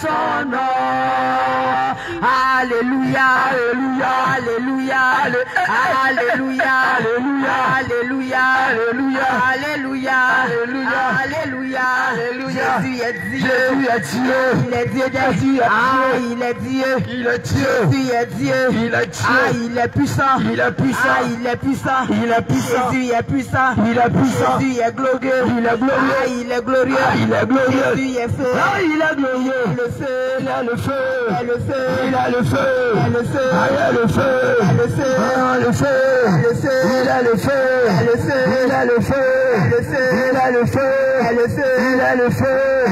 son nom. Alléluia, Alléluia, Alléluia, Alléluia, Alléluia, Alléluia, Alléluia, Alléluia, Alléluia, Alléluia, Alléluia. Jésus est Dieu, Jésus est Dieu. il est Dieu, Jésus est ah, Dieu. il est Dieu, Il est Dieu. Jésus est Dieu, Il est Dieu. ah, il est puissant, Il est puissant. ah, il est puissant, Il est puissant. Jésus est puissant, Il est puissant. Jésus est glorieux, Il est glorieux. ah, il est glorieux, Ah, il est glorieux. Jésus est feu, Ah, il est glorieux. le feu, Il a le feu. il a le feu, Il a le feu. il a le feu, Ah, il a le feu. il a le feu, Ah, le feu. le feu, Il a le feu. il a le feu, Il a le feu. le feu, Il a le feu. il a le feu, Il a le feu.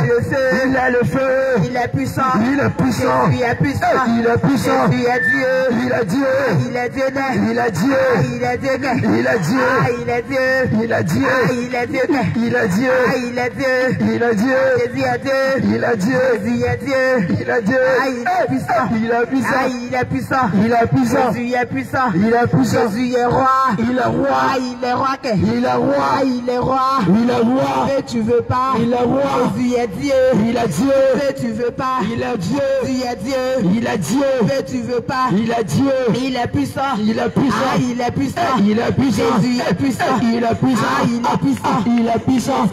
le feu, Il a le feu. il est puissant, Il est puissant. Jésus est puissant, Il est puissant. Jésus est Dieu, Il est Dieu. il est Dieu né, Il est Dieu. ah, il est Dieu né, Il est Dieu. ah, il est Dieu, Il est Dieu. ah, il est Dieu né, Il est Dieu. ah, il est Dieu, Il est Dieu. Jésus est Dieu, Il est Dieu. Jésus est Dieu, Il est Dieu. ah, il est puissant, Il est puissant. ah, il est puissant, Il est puissant. Jésus est puissant, Il est puissant. Jésus est roi, Il est ah, roi. il est roi, que- Il est ah, roi. il est roi, Il est roi. mais tu veux pas, Il est roi. Jésus est Dieu, Il est Dieu. mais tu veux pas, Il est Dieu. Jésus est Dieu, Il est Dieu. mais tu veux pas, Il est Dieu. il est puissant, Il est puissant. ah, il est puissant, Il est puissant. Jésus est puissant, Il est puissant. ah, il est puissant, Il est puissant.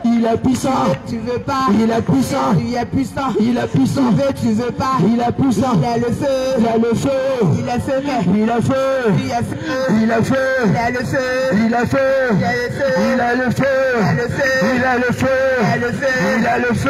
Il est puissant. tu veux pas, Il est puissant. Jésus est puissant, Il est puissant. tu veux pas, Il est puissant. il a le feu, Il a le feu. il est feu, mais Il a feu. il est feu, Il a feu. il a le feu, Il a feu. il a le feu, Il a le feu. il a le feu, Il a le feu. il a le feu,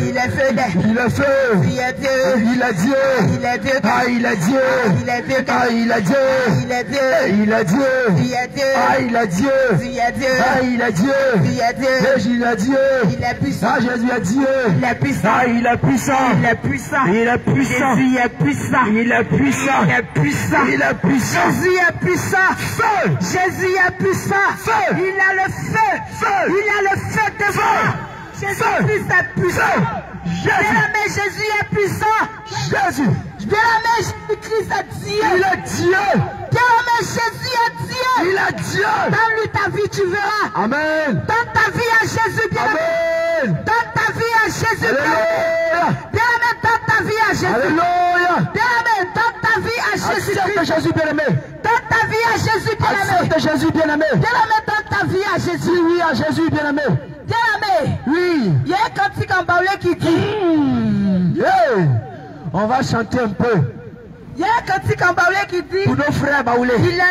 Il a le feu. il est feu, mais Il a feu. il est Dieu, Il a Dieu. il est Dieu, Ah, il a Dieu. il est Dieu, Ah, il a Dieu. il est Dieu, Il a Dieu. il est Dieu, Ah, il a Dieu. il est Dieu, Ah, il a Dieu. il est Dieu, Jésus a Dieu. il est puissant, Ah, Jésus a Dieu. il est puissant, Ah, il est puissant. il est puissant, Il est puissant. Jésus est puissant, Il est puissant. il est puissant, Il est puissant. Jésus est puissant, Feu. Jésus est puissant, Feu. il a le feu, Feu. il a le feu de feu, Jésus-Christ est puissant, bien-aimé, Jésus est puissant, Jésus. bien-aimé, Jésus-Christ est Dieu, Il est Dieu. bien-aimé, Jésus est Dieu, Il est Dieu. donne-lui ta vie, tu verras, Amen. donne ta vie à Jésus, bien-aimé, Amen. donne ta vie à Jésus, Alléluia. bien-aimé, donne ta vie à Jésus, Alléluia. bien-aimé, donne ta vie à Jésus, Accepte Jésus bien-aimé. donne ta vie à Jésus, bien-aimé, Accepte Jésus bien-aimé. bien-aimé, donne ta vie à Jésus, Dis oui à Jésus bien-aimé. bien-aimé, Oui. il y a un cantique en baoulé qui dit, Yeah. On va chanter un peu il y a un cantique en baoulé qui dit, pour nos frères baoulés. il est là,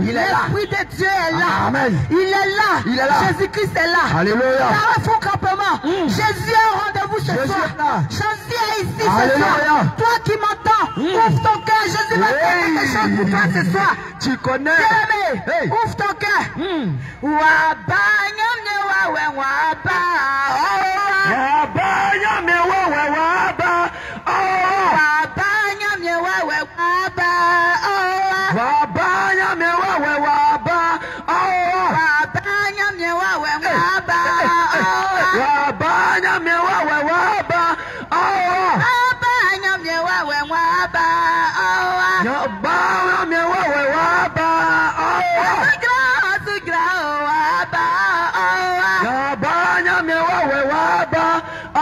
Il est là. l'Esprit de Dieu est là, Amen. il est là, Il est là. Jésus-Christ est là, Alléluia. Carrefour campement, Jésus est au rendez-vous ce Jésus soir, est là. Jésus est ici ce Alléluia. soir, toi qui m'entends, ouvre ton cœur, Jésus va faire quelque chose pour toi ce soir, Tu connais. bien-aimé, Hey. ouvre ton cœur, Waba, nyamne wawe, waba, oh, Wabanya me wawe waba. Oh. waba, nyamne wawe, waba, oh, Wabanya me wawe waba. Oh. waba, nyamne wawe, waba, oh, Wabanya me wawe waba. Oh. waba, nyamne wawe, waba, oh, Wabanya me wawe waba. Oh. Asugra, waba, oh, Wabanya me wawe waba. Oh.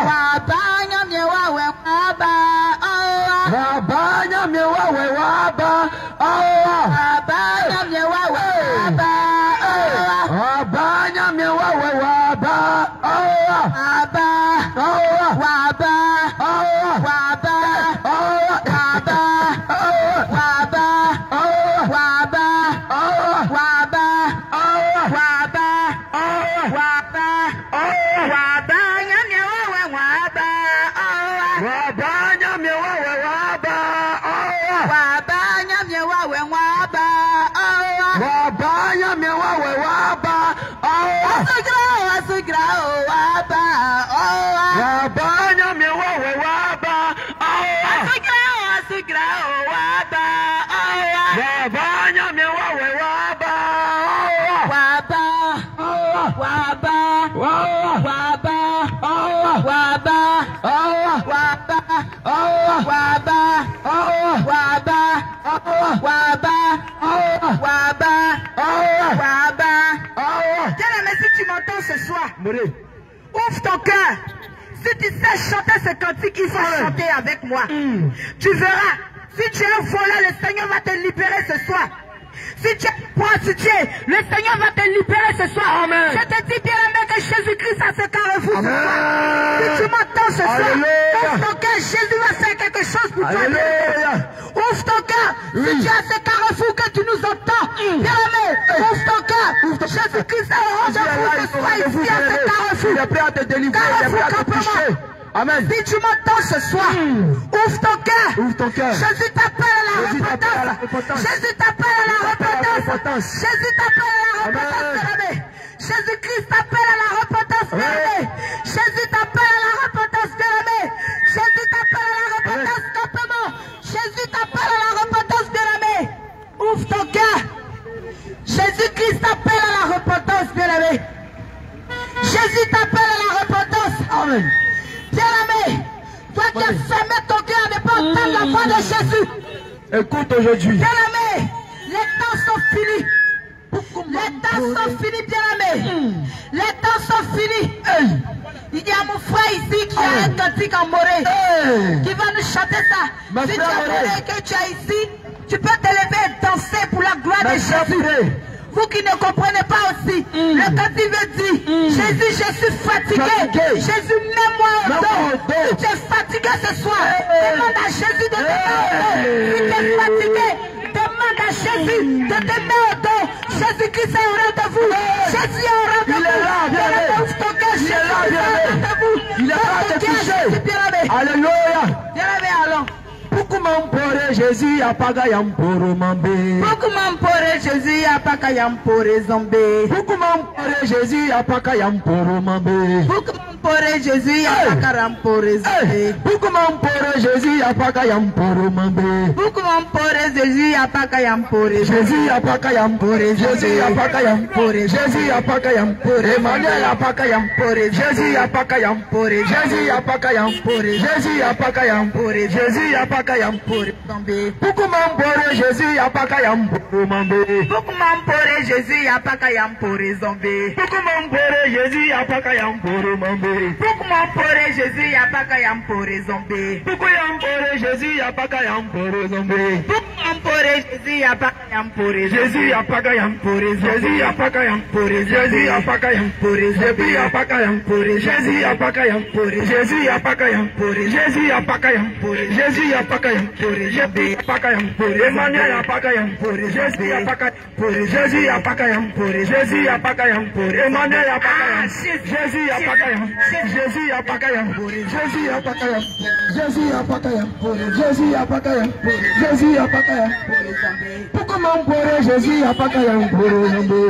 waba, nyamne wawe, waba, oh, Wabanya me wawe waba. Oh. waba, nyamne wawe, waba, oh, Wabanya me wawe waba. Oh. waba, Oh. waba, Oh. waba, Oh. waba, Oh. waba, Oh. waba, Oh. waba, Oh. waba, Oh. waba, Oh. waba, nyamne wawe, waba, oh, Wabanya me wawe waba. Oh. waba, nyamne wawe, waba, oh, Wabanya me wawe waba. Oh. asugra, waba, oh, Wabanya me wawe waba. Oh. asugra, waba, oh, Wabanya me wawe waba. waba, Oh. waba, Oh. waba, Oh. waba, Oh. waba, Oh. waba, Oh. waba, Oh. waba, Oh. waba, Oh. waba. Oh. Bien-aimé, si tu m'entends ce soir, Mouré. ouvre ton cœur. Si tu sais chanter ce cantique, il faut chanter avec moi. Tu verras, si tu es un voleur, le Seigneur va te libérer ce soir. Si tu es prostituée, le Seigneur va te libérer ce soir. Amen. Je te dis bien amen que Jésus-Christ a ce carrefour ce soir. Si tu m'entends ce soir, ouvre ton cœur, Jésus va faire quelque chose pour toi. Ouvre ton cœur. Si tu as ce carrefour que tu nous entends, bien aimé, ouvre ton cœur. Jésus-Christ a un rendez-vous ce soir ici à ce carrefour. Il est prêt à te délivrer, il est prêt à te toucher. Amen. Si tu m'entends ce soir, ouvre ton cœur. Ouvre ton cœur. Jésus t'appelle à la repentance. Jésus t'appelle à la repentance. Jésus t'appelle à la repentance. Jésus-Christ t'appelle à la repentance. Jésus t'appelle à la repentance. Jésus t'appelle à la repentance. Campement. Jésus t'appelle à la repentance. Bien-aimé. Ouvre ton cœur. Jésus-Christ t'appelle à la repentance. Bien-aimé. Jésus t'appelle à la repentance. Amen. Bien-aimé, toi qui as fermé ton cœur ne pas entendre la voix de Jésus. Écoute aujourd'hui. Bien-aimé, les temps sont finis. Les temps sont finis, bien-aimé. Les temps sont finis. Il y a mon frère ici qui a un cantique en morée. Qui va nous chanter ça. Si tu as morée que tu as ici, tu peux te lever et danser pour la gloire de Jésus. Vous qui ne comprenez pas aussi, le cantique veut dire, Jésus, je suis fatigué. Jésus, mets-moi au dos. Si tu es fatigué ce soir, demande à Jésus de te mettre au dos. Si tu es fatigué, demande à Jésus de te mettre au dos. Jésus-Christ est au rendez-vous. Jésus est au rendez-vous. Ouvre ton cœur, Jésus est au rendez-vous. Il est prêt à te toucher. Alléluia. Bien-aimé, allons. Pukumampore Jésus apagayamporo mambe. Pukumampore Jésus apagayampore zombe. Pukumampore Jésus apagayamporo mambe. Pukumampore Jésus apagayampore zombe. Pukumampore Jésus apagayamporo mambe. Pukumampore Jésus apagayampore. Jésus apagayampore. Jésus apagayampore. Jésus apagayampore. Emmanuel apagayampore. Jésus apagayampore. Jésus apagayampore. Jésus apagayampore. Jésus apagayampore. Pukumampore Jésus apagayampore mambe. Pukumampore Jésus apagayampore zombe. Pukumampore Jésus apagayampore mambe. Pukumampore Jésus apagayampore zombe. Pukumampore Jésus apagayampore zombe. Pukumampore Jésus apagayampore. Jésus apagayampore. Jésus apagayampore. Jésus apagayampore. Jésus apagayampore. Jésus apagayampore. Jésus apagayampore. Jésus apagayampore. Jésus apagayampore. Jésus apagayampore. Emmanuel apagayampore. Jésus apagayampore. Jésus apagayampore. Jésus apagayampore. Emmanuel apagayampore. Jésus apagayampore. Jésus apagayampore. Jésus apagayampore. Jésus apagayampore. Jésus apagayampore. Jésus apagayampore. Pukumampore Jésus apagayampore mambe.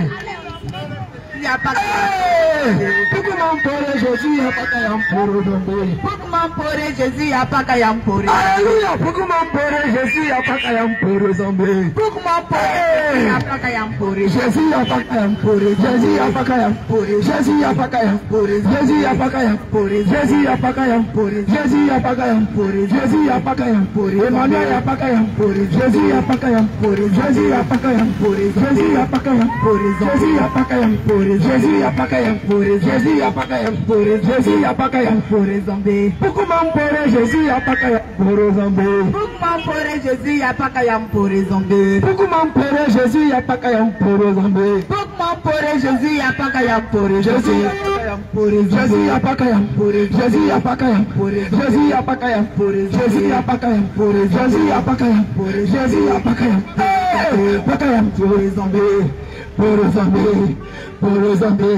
Pukumampore Jésus apagayampore mambe. Pukumampore Jésus apagayampore. Alléluia. Pukumampore Jésus apagayampore zombe. Pukumampore apagayampore. Jésus apagayampore. Jésus apagayampore. Jésus apagayampore. Jésus apagayampore. Jésus apagayampore. Jésus apagayampore. Jésus apagayampore. Emmanuel apagayampore. Jésus apagayampore. Jésus apagayampore. Jésus apagayampore. Jésus apagayampore. Jésus apagayampore. Jésus apagayampore. Jésus apagayampore zombe. Pukumampore Jésus apagayampore zombe. Pukumampore Jésus apagayampore zombe. Pukumampore Jésus apagayampore zombe. Pukumampore Jésus apagayampore. Jésus apagayampore. Jésus apagayampore. Jésus apagayampore. Jésus apagayampore. Jésus apagayampore. Jésus apagayampore. Jésus apagayampore. Apagayampore zombe. Poro zombe. Poro zombe.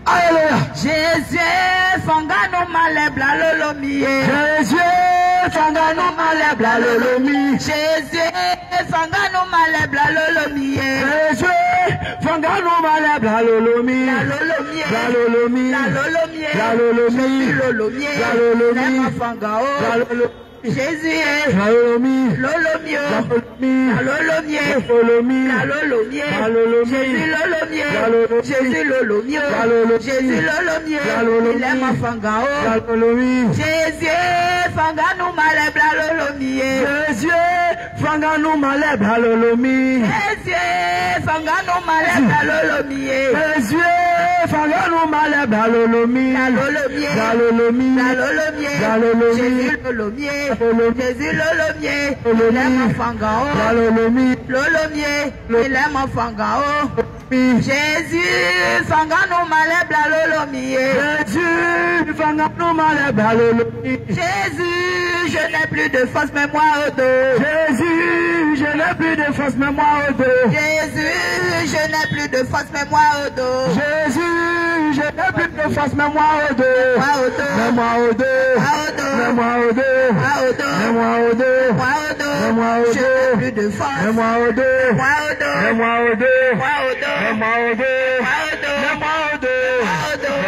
Alléluia. Jésus fangano malebla lolomi. Jésus fangano malebla lolomi. Jésus fangano malebla lolomi. Jésus fangano malebla lolomi. La lolomi. La lolomi. La lolomi. La lolomi. Jésus lolomi. La lolomi. Nema fangao. La lolomi. Jésus La lolomi. lolomio. La lolomi. La lolomie. La lolomi. La lolomie. La lolomi. Jésus lolomie. La lolomi. Jésus lolomio. La lolomi. Jésus lolomie. La lolomi. Il est ma fangao. La lolomi. Jésus fangano malebla lolomie. Jésus fangano malebla lolomi. Jésus fangano malebla lolomie. Jésus fangano male balolomi. Lalolomier. Galolomi. Lalolomier. Galolomi. Jésus lolomier. Jésus lolomier. Il aime enfangao. Galolomi. Lolomier. Il aime enfangao. Jésus fangano male blalolomier. Jésus fangano male balolomi. Jésus, je n'ai plus de fausse mémoire au dos. Jésus, je n'ai plus de fausse mémoire au dos. Jésus, je n'ai plus de fausse mémoire au dos. Jésus, je n'ai plus de fausse mémoire au dos. Mémoire au dos. Mémoire au dos. Mémoire au dos. Mémoire au dos. Je n'ai plus de force. Mémoire au dos. Mémoire au dos. Mémoire au dos. Mémoire au dos. Mémoire au dos.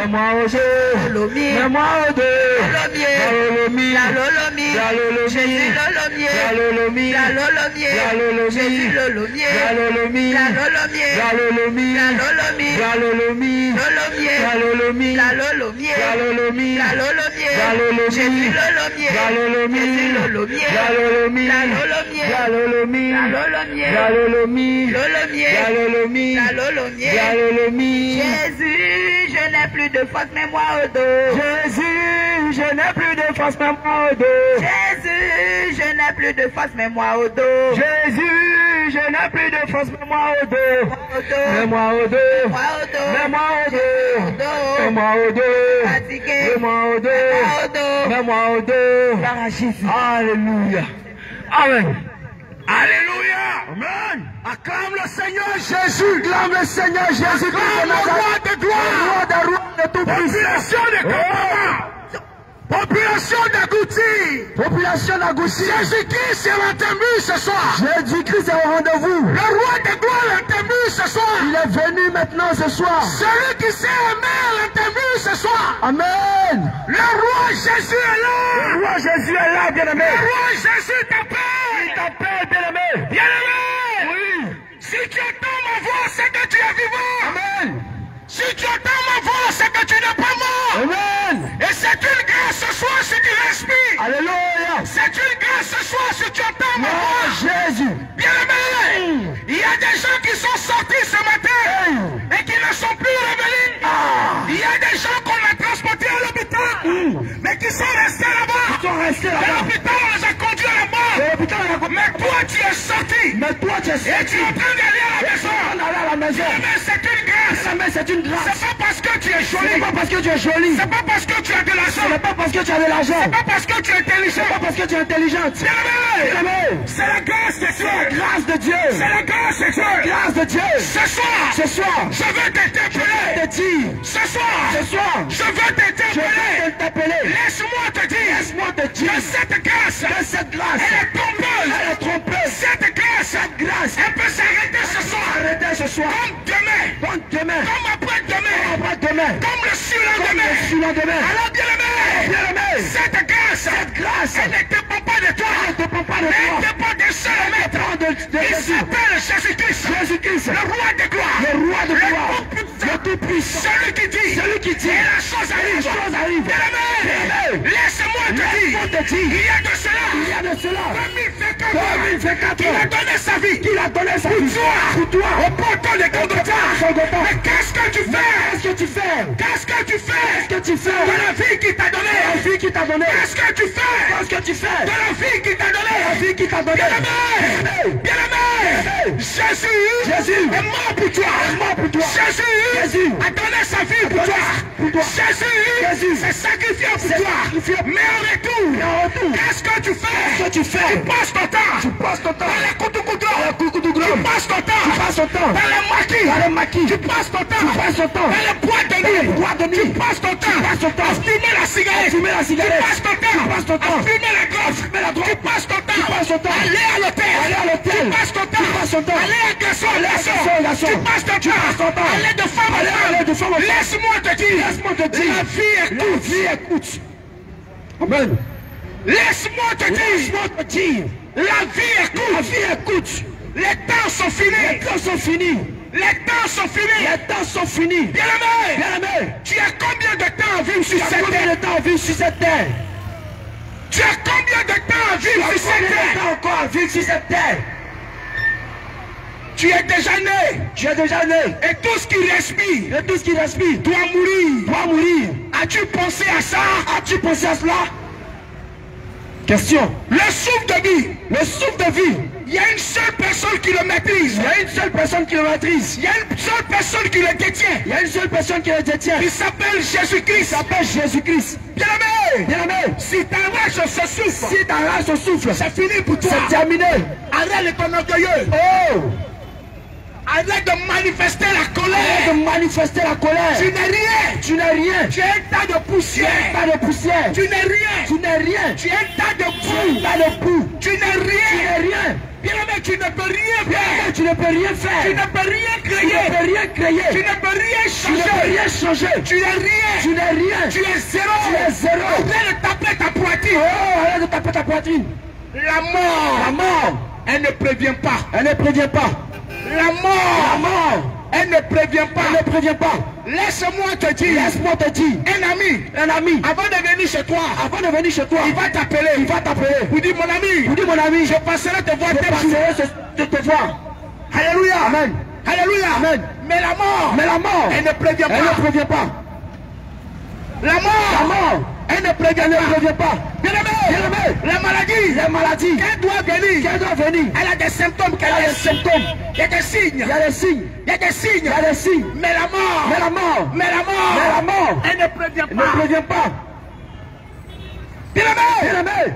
Mémoire au dos. Lolomier. Mémoire au dos. Lolomier. Lalolomier. Jésus lolomier. Lalolomi. Lalolomier. Lalolomi. Jésus lolomier. Lalolomi. Lalolomier. Lalolomi. Lalolomier. Lalolomi. Lolomier. Lalolomi. Lalolomier. Lalolomi. Lalolomier. Lalolomi. Jésus lolomier. Lalolomi. Jésus lolomier. Lalolomi. Lalolomier. Lalolomi. Lalolomier. Lalolomi. Lolomier. Lalolomi. Lalolomier. Lalolomi. Jésus, je n'ai plus de fausse mémoire au dos. Jésus, je n'ai plus de fausse mémoire au dos. Jésus, je n'ai plus de fausse mémoire au dos. Jésus, je n'ai plus de fausse mémoire au dos. Mémoire au dos. Mémoire au dos. Mémoire au dos. Fatigué. Mémoire au dos. Mémoire au dos. Alléluia. Amen. Alléluia. Amen. Acclame le Seigneur Jésus. Acclame le Seigneur Jésus. Acclame le roi de gloire. Le roi de tout population de Kabama. Population d'Agouti. Population d'Agouti. Jésus-Christ est entendu ce soir. Jésus-Christ est au rendez-vous. Le roi de gloire est entendu ce soir. Il est venu maintenant ce soir. Celui qui s'est aimé est entendu ce soir. Amen. Le roi Jésus est là. Le roi Jésus est là, bien-aimé. Le roi Jésus t'appelle. Il t'appelle, bien-aimé. Bien-aimé. Oui. Si tu entends ma voix, c'est que tu es vivant. Amen. Si tu entends ma voix, c'est que tu n'es pas mort. Amen. Et c'est une grâce ce soir si tu respires. Alléluia. C'est une grâce ce soir si tu entends ma voix. Jésus. Bien-aimé. Il y a des gens qui sont sortis ce matin et qui ne sont plus revenus. Il y a des gens qu'on a transportés à l'hôpital, mais qui sont restés là-bas. L'hôpital les a conduits à la mort. Mais toi tu es sorti. Et tu es en train d'aller à la maison. Mais c'est une grâce. C'est une grâce. C'est pas parce que tu es joli. C'est pas parce que tu es joli. C'est pas parce que tu as de l'argent. C'est pas parce que tu as de l'argent. C'est pas parce que tu es intelligent. C'est pas parce que tu es intelligente. C'est la grâce de Dieu. C'est la grâce de Dieu. C'est la grâce de Dieu. Grâce de Dieu. Ce soir, je veux t'interpeller. Ce soir, je veux t'interpeller. Laisse-moi te dire. Que cette grâce, elle est trompeuse. Cette grâce, elle peut s'arrêter ce soir. Comme demain. Comme après-demain. Comme le surlendemain. Alors bien-aimé, cette grâce, elle ne dépend pas de toi. Elle dépend d'un seul maître. Il s'appelle Jésus-Christ. Le roi de gloire. Le tout-puissant. Celui qui dit. Et la chose arrive. Bien-aimé, laisse-moi te dire. Il y a de cela. Comme il fait 4 ans. Il a donné sa vie. Pour toi. Au portant de Golgotha. Mais qu'est-ce que tu fais de la vie qui t'a donné? Qu'est-ce que tu fais de la vie qui t'a donné? Bien-aimé, Jésus est mort pour toi. Jésus a donné sa vie pour toi. Jésus s'est sacrifié pour toi. Mais en retour, qu'est-ce que tu fais? Tu passes ton temps dans les coups-couteaux. Tu passes ton temps dans les maquis. Tu passes ton temps dans les boîtes de nuit. Tu passes ton temps à fumer la cigarette. Tu passes ton temps à fumer la drogue. Tu passes ton temps à aller à l'hôtel. Tu passes ton temps à aller à agresser. Tu passes ton temps à aller de femme en femme. Laisse-moi te dire. La vie écoute. Amen. Laisse-moi te dire. La vie écoute. Les temps sont finis. Bien-aimé, tu as combien de temps à vivre sur cette terre? Tu as combien de temps à vivre sur cette terre? Tu Tu es déjà né. Tu es déjà né. Et tout ce qui respire. Et tout ce qui respire doit mourir. doit mourir. As-tu pensé à ça? As-tu pensé à cela? Question. Le souffle de vie. Le souffle de vie. Il y a une seule personne qui le maîtrise. Il y a une seule personne qui le maîtrise. Il y a une seule personne qui le détient. Il y a une seule personne qui le détient. Il s'appelle Jésus-Christ. Il s'appelle Jésus-Christ. Bien-aimé. Bien-aimé. Si t'arraches ce souffle. Si t'arraches ce souffle. C'est fini pour toi. C'est terminé. Arrête de ton orgueilleux. Oh. Arrête de manifester la colère. Arrête de manifester la colère. Tu n'es rien. Tu n'es rien. Tu es un tas de poussière. Pas de poussière. Tu n'es rien. Tu n'es rien. Tu es un tas de boue. Pas de boue. Tu n'es Tu rien. n'es rien. Bien-aimé, tu ne peux rien faire. Tu ne peux rien Tu faire. ne peux rien Tu ne créer. peux rien Tu créer. ne peux rien Tu ne peux changer. rien changer. Tu n'es rien. Tu n'es rien. Tu es zéro. Tu es zéro. Arrête de taper ta poitrine. Oh, arrête de taper ta poitrine. La mort, La mort, elle ne prévient pas. elle ne prévient pas. La La mort, mort, elle ne prévient elle pas. ne prévient pas. Laisse-moi te dire, Laisse-moi te dire, un ami, avant de venir chez toi, de venir chez toi, il va t'appeler. il va t'appeler. Vous dites, mon ami, Vous dis, mon ami, je passerai te voir je tel jour. passerai de te voir. Alléluia. Amen. Alléluia. Amen. Mais la mort, Mais la mort, elle ne prévient elle ne pas. prévient pas. La La mort, mort, elle ne prévient elle ne pas. prévient pas. Bien-aimé, Bien-aimé, la maladie, les maladies, qu'elle doit venir, qu'elle doit venir, elle a des symptômes, elle a des symptômes, il y a des signes, il y a des signes, il y a des signes. il y a des signes. Mais la mort, Mais la mort, mais la mort, mais la mort, elle ne prévient elle ne pas. prévient pas. Bien-aimé, Bien-aimé,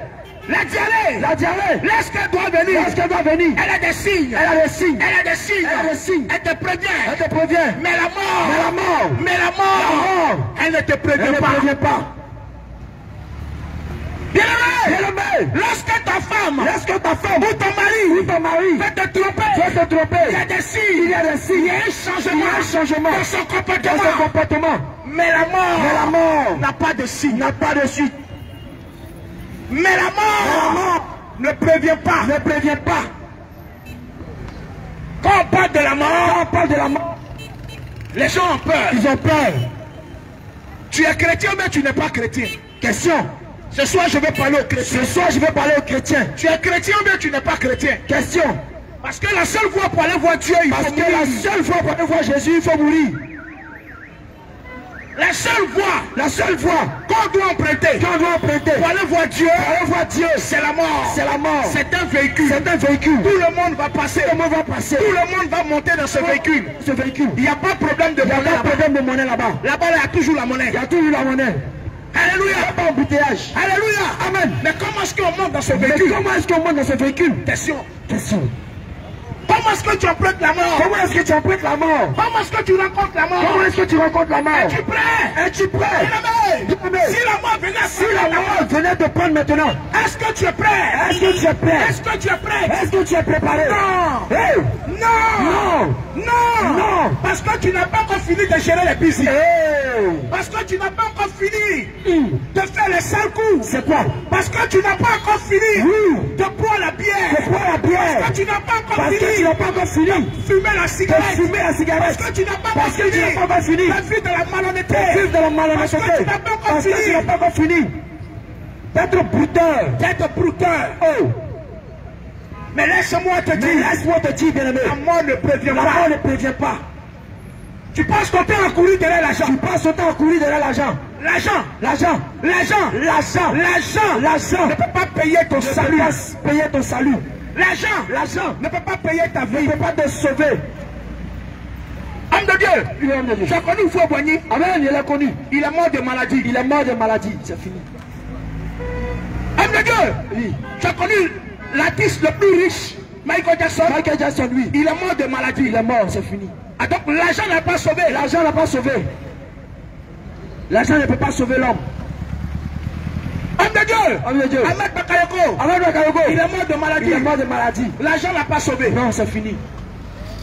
la diarrhée, la diarrhée, lorsqu'elle doit venir, lorsqu'elle doit venir, elle a des signes, elle a des signes, elle a des signes, elle a des signes. elle te prévient. Elle te prévient. Mais la mort, Mais la mort, mais la la mort, mort, elle ne te elle prévient ne pas. prévient pas. Bien-aimé, Bien-aimé, lorsque ta femme lorsque ta femme ou ton mari ou ton mari va te tromper, va te tromper, il y a des signes, il y a des signes, il y a un il y changement, a un changement dans son dans comportement. son comportement. Mais la mort, Mais la mort n'a pas de signe. n'a pas de suite. Mais la Mais la mort mort ne prévient pas. ne prévient pas. Quand on parle de la Quand mort, on parle de la mort, les gens ont peur. ils ont peur. Tu es chrétien, mais tu n'es pas chrétien. Question. Ce soir, je vais parler aux chrétiens. Ce soir, je vais parler aux chrétiens. Tu es chrétien, mais tu n'es pas chrétien. Question. Parce que la seule voie pour aller voir Dieu, il Parce faut que la mourir. seule fois pour aller voir Jésus, il faut mourir. La seule voie La seule voie qu'on doit emprunter qu'on doit emprunter pour aller voir Dieu, pour aller voir Dieu, c'est la mort. c'est la mort. C'est un véhicule. C'est un véhicule. Tout le monde va passer. Tout le monde va passer. Tout le monde va monter dans ce véhicule. Ce véhicule. Il n'y a pas de problème de Il n'y a monnaie pas de là-bas. problème de monnaie là-bas. Là-bas, il y a toujours la monnaie. Il y a toujours la monnaie. Il n'y Alléluia. a pas d'embouteillage. Alléluia. Amen. Mais comment est-ce qu'on monte dans ce Mais véhicule? comment est-ce qu'on monte dans ce véhicule? Question. Question. Comment est-ce que tu empruntes la mort? Comment est-ce que tu empruntes la mort? Comment est-ce que tu rencontres la mort? Comment est-ce que tu rencontres la mort? Es-tu prêt? Es-tu prêt? Bien-aimé, Bien-aimé. si la mort venait à Si la mort venait te prendre maintenant, est-ce que tu es prêt? est-ce que tu es prêt? Est-ce que tu es prêt? Est-ce que tu es préparé? Non. Hey! Non. Non! Non. Non. Parce que tu n'as pas encore fini de gérer les business. Hey! Parce que tu n'as pas encore fini de faire les sales coups. C'est quoi? Parce que tu n'as pas encore fini Oui. de boire la bière. De boire la bière. Parce que tu n'as pas encore Parce que tu fini n'as pas encore fini de fumer la de cigarette. fumer la cigarette. Parce que tu n'as pas Parce encore que tu n'as fini pas encore fini de vivre de la malhonnêteté. de vivre de la malhonnêteté. Parce que tu n'as pas encore Parce que tu fini n'as pas encore fini d'être brouteur. d'être brouteur. Oh! Mais laisse-moi te Mais dire, laisse-moi te dire, bien-aimé, la mort ne prévient la mort pas. ne prévient pas. Tu penses qu'on t'a couru derrière l'argent. Tu passes ton temps à courir derrière l'argent. L'argent, L'argent, l'argent, l'argent, l'argent, l'argent ne peut pas payer ton ne salut. peut pas payer ton salut. L'argent, L'argent ne peut pas payer ta ne vie. peut pas te sauver. Homme de Dieu, Il est homme de Dieu. tu as connu Fou Boigny. Amen, il est connu. Il est mort de maladie. Il est mort de maladie. C'est fini. Homme de Dieu, Oui. tu as connu l'artiste le plus riche, Michael Jackson. Michael Jackson, lui, Il est mort de maladie. il est mort, c'est fini. Ah, donc l'argent n'a pas sauvé. L'argent n'a pas sauvé. L'argent ne peut pas sauver l'homme. Homme de Dieu, Homme de Dieu. Ahmed Bakayoko, Ahmed Bakayoko, il est mort de maladie. il est mort de maladie. L'argent n'a pas sauvé. Non, c'est fini.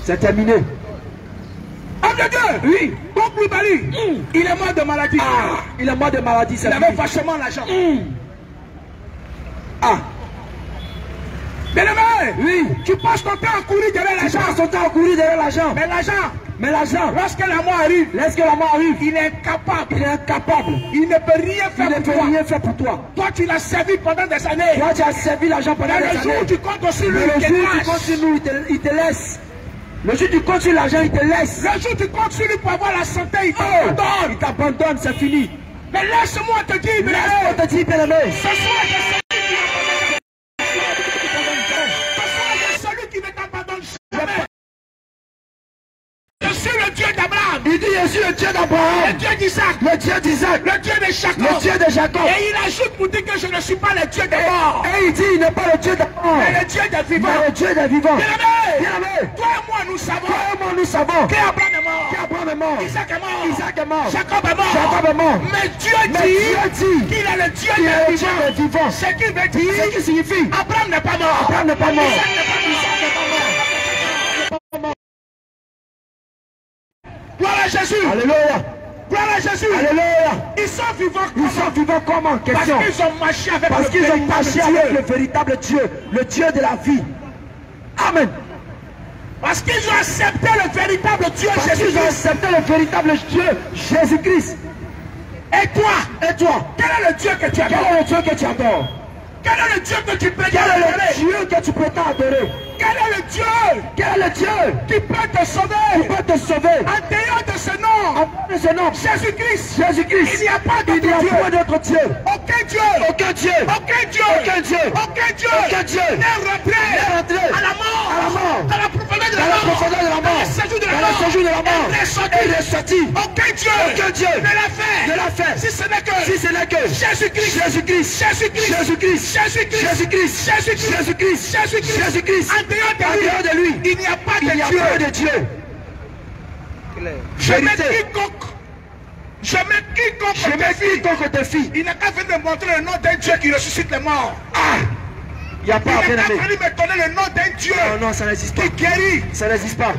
C'est terminé. Homme de Dieu, Oui. Bob Koulibaly, il est mort de maladie. Ah, il est mort de maladie, c'est Il avait fini. vachement l'argent. Ah, Bien-aimé, oui. tu penses qu'on t'a couru derrière Tu l'argent. passes ton temps à courir derrière l'argent. Mais l'argent, Mais l'argent, lorsque la mort arrive, lorsque la mort arrive, il est incapable. il est incapable. Il ne peut rien Il faire ne pour peut toi. rien faire pour toi. Toi, tu l'as servi pendant des années. Toi, tu as servi l'argent pendant Mais des le jour où années. tu comptes sur lui, Mais le il te jour où tu lâche. continues, il te laisse. Le jour où tu comptes sur l'argent, il te laisse. Le jour où tu comptes sur lui pour avoir la santé, il t'abandonne. Il t'abandonne, c'est fini. Mais laisse-moi te dire, Laisse-moi te dire, bien-aimé. Ce soir, il y a celui qui ne t'abandonne jamais. Je suis le Dieu d'Abraham. Il dit, je suis le Dieu d'Abraham. Le Dieu d'Isaac. Le Dieu d'Isaac. Le Dieu de Jacob. Le Dieu de Jacob. Et il ajoute pour dire que je ne suis pas le Dieu des morts. Et il dit, il n'est pas le Dieu des morts. Mais le Dieu des vivants. Mais le Dieu des vivants. Bien-aimé. Toi et moi, nous savons. Toi et moi, nous savons. Qu'Abraham est mort. Qu'Abraham est mort. Isaac est mort. Isaac est mort. Jacob est mort. Jacob est mort. Mais Dieu dit qu'il est le Dieu des vivants. Ce qui veut dire. Ce qui signifie. Abraham n'est pas mort. Abraham n'est pas mort. Isaac n'est pas mort. Gloire à Jésus. Alléluia. Gloire à Jésus. Alléluia. Ils sont vivants comment? Ils sont vivants comment? Question. Parce qu'ils ont marché avec Parce qu'ils ont marché avec le Dieu. véritable Dieu, le Dieu de la vie. Amen. Parce qu'ils ont accepté le véritable Dieu Parce qu'ils ont Jésus-Christ. accepté le véritable Dieu, Jésus-Christ. Et toi, quel est le Dieu que tu Quel adores? est le Dieu que tu adores? Quel est le Dieu que tu prétends Quel est adorer? le Dieu que tu prétends adorer? Quel est le Dieu Quel est le Dieu qui peut te qui sauver? peut te sauver? En dehors de ce nom, En de ce nom, Jésus-Christ, Jésus-Christ. il n'y a pas Il n'y a d'autre pas Dieu. d'autre Dieu. Aucun Dieu. Aucun Dieu. Aucun Dieu. Aucun Dieu. Aucun Dieu. Aucun Dieu. N'est rentré N'est rentré à la mort. à la mort. Dans la profondeur de Dans la la mort. profondeur de la Dans mort. le séjour de la Dans mort. le séjour de la mort. Et Et il est sorti. Aucun Dieu. Aucun Dieu. Ne l'a fait. Ne l'a fait. Si ce n'est que. Si ce n'est que Jésus-Christ. Jésus-Christ. Jésus-Christ. Jésus-Christ. Jésus-Christ. Jésus-Christ. Jésus-Christ. Jésus-Christ. Jésus-Christ. Jésus-Christ. En dehors En dehors de de lui, lui, il n'y a pas il n'y a de Dieu. pas de Dieu. Je mets Vérité. quiconque. Je mets quiconque Je mets quiconque te fie. Il n'a qu'à venir me montrer le nom d'un Dieu qui ressuscite les morts. Ah! Il n'y a Il pas, n'a bien qu'à aimé. venir me donner le nom d'un Dieu Non, ça n'existe pas. qui guérit. Ça n'existe pas.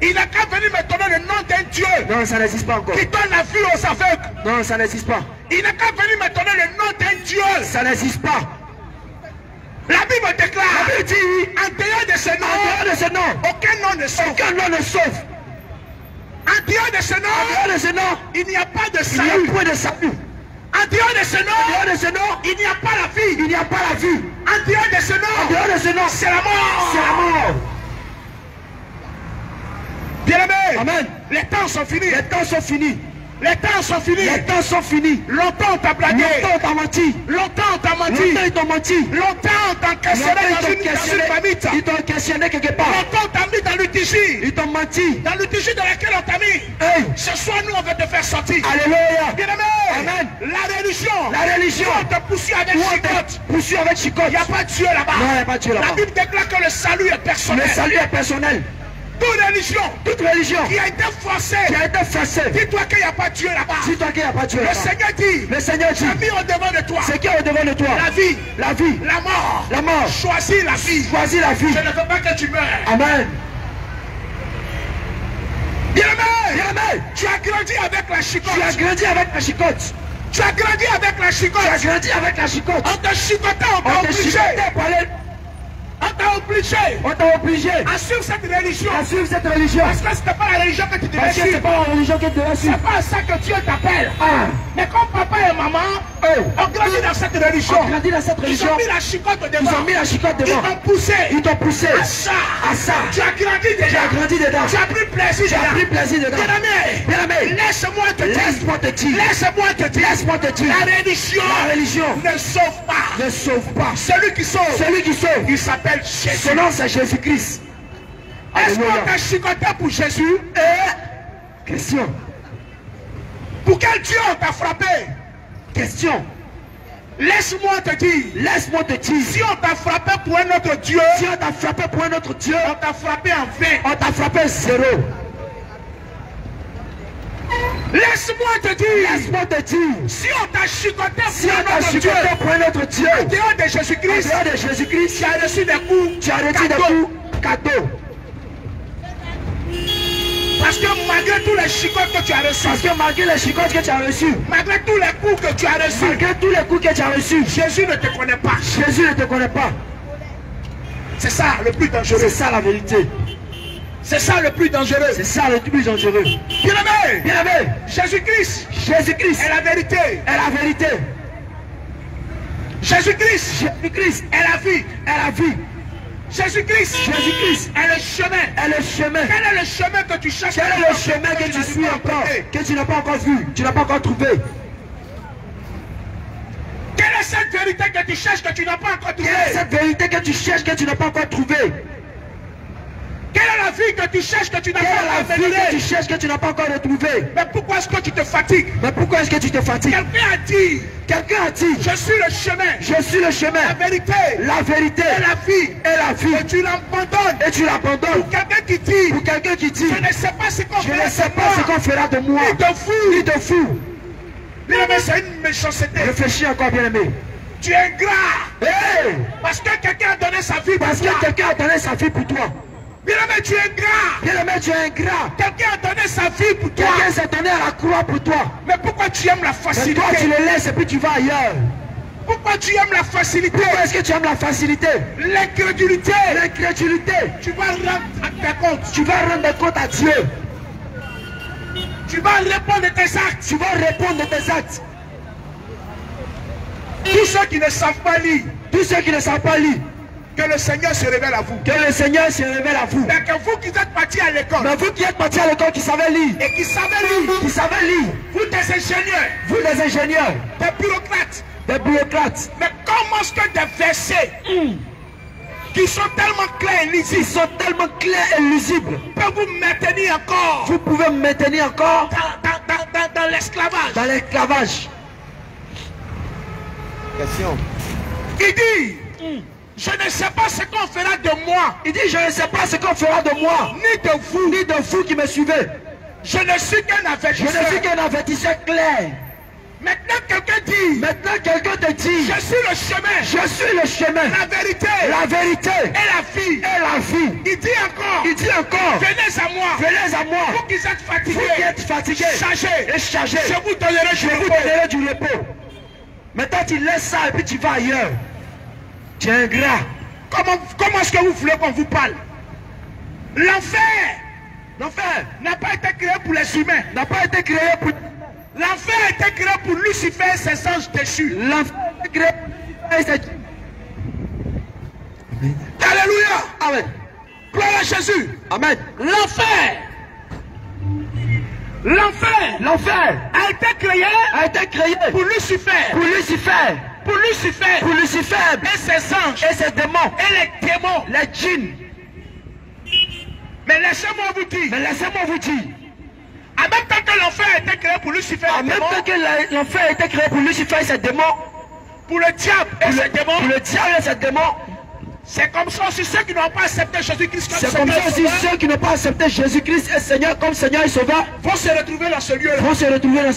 Il n'a qu'à venir me donner le nom d'un Dieu Non, ça n'existe pas encore. qui donne la vue aux aveugles. Non, ça n'existe pas. Il n'a qu'à venir me donner le nom d'un Dieu. Ça n'existe pas. La Bible déclare, La Bible dit, en dehors de ce en dehors nom, de ce nom, aucun nom ne sauve. aucun nom ne sauve. En dehors de ce En nom, dehors de ce nom, il n'y a pas de il n'y salut. a point de salut. En dehors de ce En nom, dehors de ce nom, il n'y a pas la vie. il n'y a pas la vie. En dehors de ce En nom, dehors de ce nom, c'est la mort. c'est la mort. Bien-aimés, Amen. les temps sont finis. Les temps sont finis. Les temps sont finis. Les temps sont finis. Longtemps on t'a blagué. Longtemps on t'a menti. Longtemps on t'a menti. Longtemps ils t'ont menti. Longtemps on t'a questionné dans une famille. Ils t'ont questionné quelque part. Longtemps on t'a mis dans l'utigie. Ils t'ont menti. Dans l'utigie dans laquelle on t'a mis. Hey. Ce soir, nous, on veut te faire sortir. Alléluia. Bien-aimé, Amen. la religion. La religion. On te poursuit avec Où on chicotte. te poursuit avec chicotte. Il n'y a pas de Dieu là-bas. Non, il n'y a pas de Dieu La là-bas. Bible déclare que le salut est personnel. Le salut est personnel. Toute religion Toute religion qui a été forcée. qui a été forcée. Dis-toi qu'il n'y a pas de Dieu là-bas. Dis-toi qu'il n'y a pas de Dieu Le là-bas. Seigneur dit, Le Seigneur dit, j'ai mis au-devant de toi ce qui est au-devant de toi, la vie, la vie, la mort. la mort, Choisis la vie. choisis la vie. Je ne veux pas que tu meurs. Amen. Bien-aimé, Bien-aimé, tu as grandi avec la chicotte. tu as grandi avec la chicotte. Tu as grandi avec la chicotte. Tu as grandi avec la chicotte. On t'a chicoté, on t'a On te obligé. chicotait pour aller. On t'a obligé On t'a obligé à suivre cette religion. à suivre cette religion. Parce que ce n'est pas la religion que tu devais Parce que c'est suivre. pas la religion que tu devais C'est suivre. pas à ça que Dieu t'appelle. Ah. Mais comme papa et maman ont grandi dans cette religion, On grandit dans cette ils religion. ont mis la chicotte Ils devant. ont mis la chicotte Ils devant. t'ont poussé Ils t'ont poussé à ça. à ça. Tu as grandi Tu déjà. as grandi dedans. Tu as pris plaisir Tu as dedans. pris plaisir dedans. Bien-aimé, Bien-aimé, laisse-moi te dire. laisse-moi te dire. Laisse-moi te dire. Laisse-moi te dire. La religion La religion ne sauve pas. ne sauve pas. Celui qui sauve, Celui qui sauve, il s'appelle Jésus. son nom c'est Jésus-Christ. Est-ce qu'on Alléluia. t'a chicoté pour Jésus? Question. Pour quel Dieu on t'a frappé? Question. Laisse-moi te dire. Laisse-moi te dire. Si on t'a frappé pour un autre Dieu, Si on t'a frappé pour un autre Dieu, on t'a frappé en vain. on t'a frappé zéro. Laisse-moi te dire. Laisse-moi te dire. Si on t'a chicoté Si pour on un t'a autre Dieu, chicoté pour un autre Dieu, en dehors de en Jésus-Christ, dehors de Jésus-Christ, tu as reçu des coups. tu as reçu des cadeaux. coups cadeaux. Parce que malgré tous les chicotes que tu as reçus, Parce que malgré les chicottes que tu as reçues, malgré tous les coups que tu as reçus, malgré tous les coups que tu as reçus, Jésus ne te connaît pas. Jésus ne te connaît pas. C'est ça le plus dangereux. C'est ça la vérité. C'est ça le plus dangereux. C'est ça le plus dangereux. Bien-aimé, Bien-aimé, Jésus-Christ Jésus-Christ est la vérité. est la vérité. Jésus-Christ Jésus-Christ est la vie. est la vie. Jésus-Christ est le chemin. Quel est le chemin que tu cherches? Quel est le chemin que tu suis encore, que tu n'as pas encore vu, tu n'as pas encore trouvé? Quelle est cette vérité que tu cherches que tu n'as pas encore trouvée? Quelle est cette vérité que tu cherches que tu n'as pas encore trouvée? Quelle est la vie que tu cherches que tu n'as pas encore retrouvée? Quelle est la vie que tu cherches que tu n'as pas encore retrouvée? Mais pourquoi est-ce que tu te fatigues? Mais pourquoi est-ce que tu te fatigues? Quelqu'un a dit, je suis le chemin. Je suis le chemin. La vérité et la vie. Et la vie. Et tu l'abandonnes. Pour quelqu'un qui dit, je ne sais pas ce qu'on fera de moi. Il te fout. Bien-aimé, c'est une méchanceté. Réfléchis encore, bien-aimé. Tu es ingrat. Hey! Parce que quelqu'un a donné sa vie pour toi. Parce que quelqu'un a donné sa vie pour toi. Bien-aimé, tu es ingrat. Bien-aimé, tu es ingrat. Quelqu'un a donné sa vie pour toi. Quelqu'un s'est donné à la croix pour toi. Mais pourquoi tu aimes la facilité? Mais toi, tu le laisses et puis tu vas ailleurs. Pourquoi tu aimes la facilité? Pourquoi est-ce que tu aimes la facilité? L'incrédulité. Tu vas rendre compte. Tu vas rendre compte à Dieu. Tu vas répondre de tes actes. Tous ceux qui ne savent pas lire. Que le Seigneur se révèle à vous. Mais que vous qui êtes partis à l'école. Qui savez lire. Et qui savez lire. Vous des ingénieurs. Des bureaucrates. Mais comment est-ce que des versets qui sont tellement clairs et lisibles, peuvent vous maintenir encore? Vous pouvez me maintenir encore dans l'esclavage. Question. Il dit, je ne sais pas ce qu'on fera de moi. Ni de vous qui me suivez. Je ne suis qu'un avertisseur. Clair. Maintenant quelqu'un te dit, je suis le chemin. La vérité. Et la vie. Il dit encore. Venez à moi. Vous qui êtes fatigués. Chargés. Je vous donnerai du repos. Maintenant tu laisses ça et puis tu vas ailleurs. Tu es ingrat. Comment est-ce que vous voulez qu'on vous parle? L'enfer n'a pas été créé pour les humains. L'enfer a été créé pour Lucifer et ses anges déchus. Alléluia. Amen. Gloire à Jésus. Amen. L'enfer a été créé pour Lucifer. Et ses anges. Et ses démons. Et les démons. Les djinns. Mais laissez-moi vous dire. En même temps que l'enfer a été créé pour Lucifer et ses démons. Pour le diable et ses démons. C'est comme ça aussi ceux qui n'ont pas accepté Jésus-Christ comme Seigneur et Sauveur vont se retrouver dans ce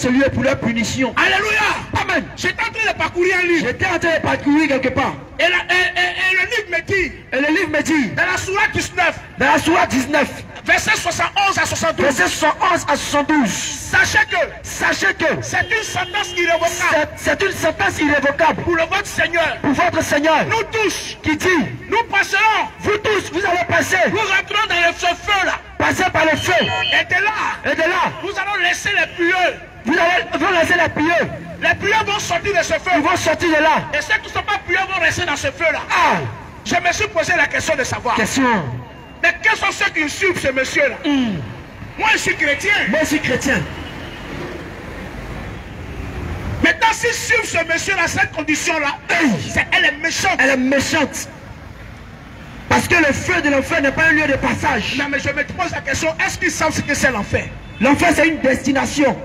lieu pour leur punition. Alléluia. Amen. J'étais en train de parcourir un livre. Quelque part. Et le livre me dit. Dans la sourate 19. Verset 71 à 72. Sachez que c'est une sentence irrévocable. Pour votre Seigneur. Nous tous. Qui dit. Nous passerons. Vous tous, vous allez passer. Nous rentrons dans ce feu là. Passer par le feu. Et de là. Nous allons laisser les pieux. Les pieux vont sortir de ce feu. Ils vont sortir de là. Et ceux qui ne sont pas pieux vont rester dans ce feu là. Je me suis posé la question de savoir. Mais quels sont ceux qui suivent ce monsieur là? Moi je suis chrétien. Maintenant s'ils suivent ce monsieur là, cette condition là, elle est méchante. Parce que le feu de l'enfer n'est pas un lieu de passage. Non mais je me pose la question, est-ce qu'ils savent ce que c'est l'enfer? L'enfer c'est une destination.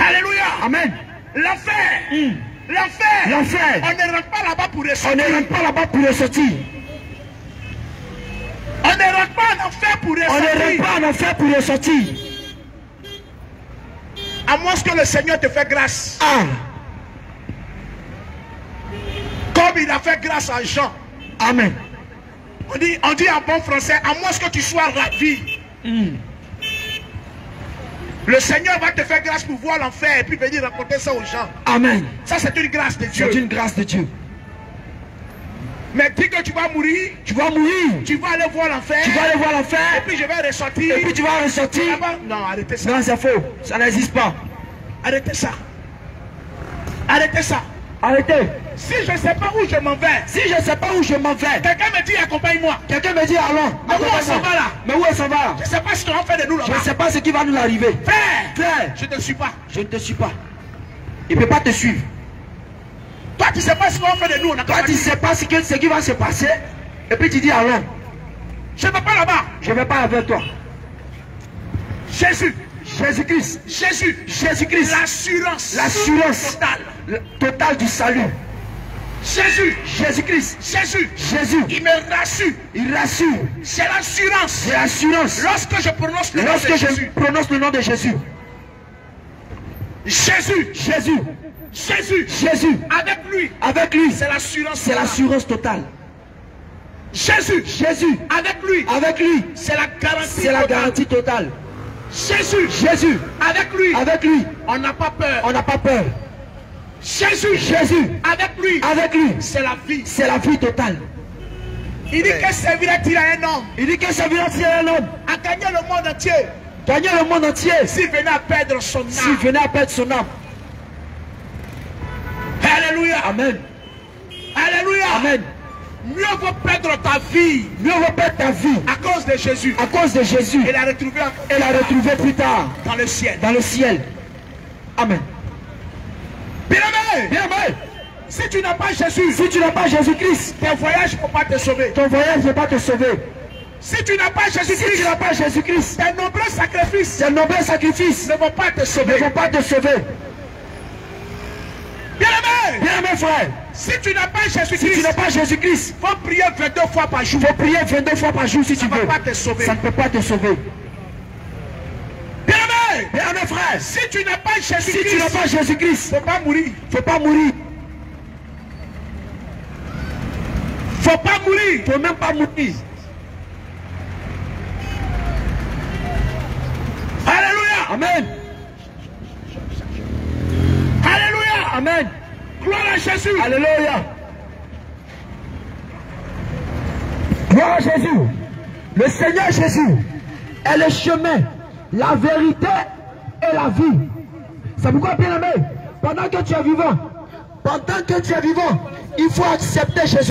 Alléluia. Amen. L'enfer. On ne rentre pas là-bas pour ressortir. On ne rentre pas en enfer pour ressortir. À moins que le Seigneur te fait grâce. Comme il a fait grâce à Jean. Amen. On dit en bon français, à moins que tu sois ravi. Le Seigneur va te faire grâce pour voir l'enfer et puis venir raconter ça aux gens. Amen. Ça c'est une grâce de Dieu. Mais dis que tu vas mourir. Tu vas aller voir l'enfer. Et puis je vais ressortir. Non, arrêtez ça. Non, c'est faux. Ça n'existe pas. Arrêtez ça. Arrêtez. Si je ne sais pas où je m'en vais, Si je ne sais pas où je m'en vais, quelqu'un me dit accompagne-moi. quelqu'un me dit allons. Mais où on s'en va là? Mais où on s'en va? Je ne sais pas ce qu'on va faire de nous Je là-bas. ne sais pas ce qui va nous arriver. Frère, je Frère, ne te suis pas. je ne te suis pas. Il ne peut pas te suivre. Toi, tu ne sais pas ce qu'on va faire de nous. On a Toi, tu ne sais pas ce qui va se passer. Et puis tu dis allons. Je ne vais pas là-bas. Je ne vais pas avec toi. Jésus. Jésus-Christ. Jésus. Jésus-Christ. L'assurance. L'assurance totale. totale du salut. Jésus. Jésus-Christ. Jésus. Jésus. Il me rassure. Il rassure. C'est l'assurance. C'est l'assurance. Lorsque je prononce le nom Lorsque de je Jésus. prononce le nom de Jésus. Jésus. Jésus. Jésus. Jésus. Avec lui. Avec lui. C'est l'assurance. C'est l'assurance totale. Jésus. Jésus. Avec lui. Avec lui. C'est la garantie. C'est la garantie totale. Jésus. Jésus. Avec lui. Avec lui. On n'a pas peur. On n'a pas peur. Jésus. Jésus. Avec lui. Avec lui. C'est la vie. C'est la vie totale. Il dit que servira-t-il à un homme Il dit que ça vient tirer un homme. à gagner le monde entier Gagner le monde entier. s'il venait à perdre son S'il âme? venait à perdre son âme. Alléluia. Amen. Alléluia. Amen. Mieux vaut perdre ta vie Mieux vaut perdre ta vie à cause de Jésus à cause de Jésus et la retrouver et la retrouver plus tard dans le ciel. dans le ciel. Amen. Bien-aimé, Bien-aimé, si tu n'as pas Jésus, si tu n'as pas Jésus-Christ, ton voyage ne peut pas te sauver. ton voyage ne va pas te sauver. Si tu n'as pas Si tu Jésus-Christ, n'as pas Jésus-Christ, tes nombreux sacrifices tes nombreux sacrifices ne vont pas te ne sauver. vont pas te sauver. Bien-aimé, Bien-aimé frère, si tu n'as pas si tu Jésus-Christ, n'as pas Jésus-Christ, il faut prier 22 fois par jour. il faut prier 22 fois par jour si tu Ça ne veux. va pas te sauver. Ça ne peut pas te sauver. Bien-aimé, Bien-aimé frère, si tu n'as pas si tu n'as Jésus-Christ, pas Jésus-Christ, il ne faut pas mourir. il ne faut pas mourir. Il ne faut pas mourir. Il ne faut même pas mourir. Alléluia. Amen. Alléluia. Amen. Gloire à Jésus. Alléluia. Gloire à Jésus. Le Seigneur Jésus est le chemin, la vérité et la vie. C'est pourquoi, bien aimé, pendant que tu es vivant, il faut accepter Jésus.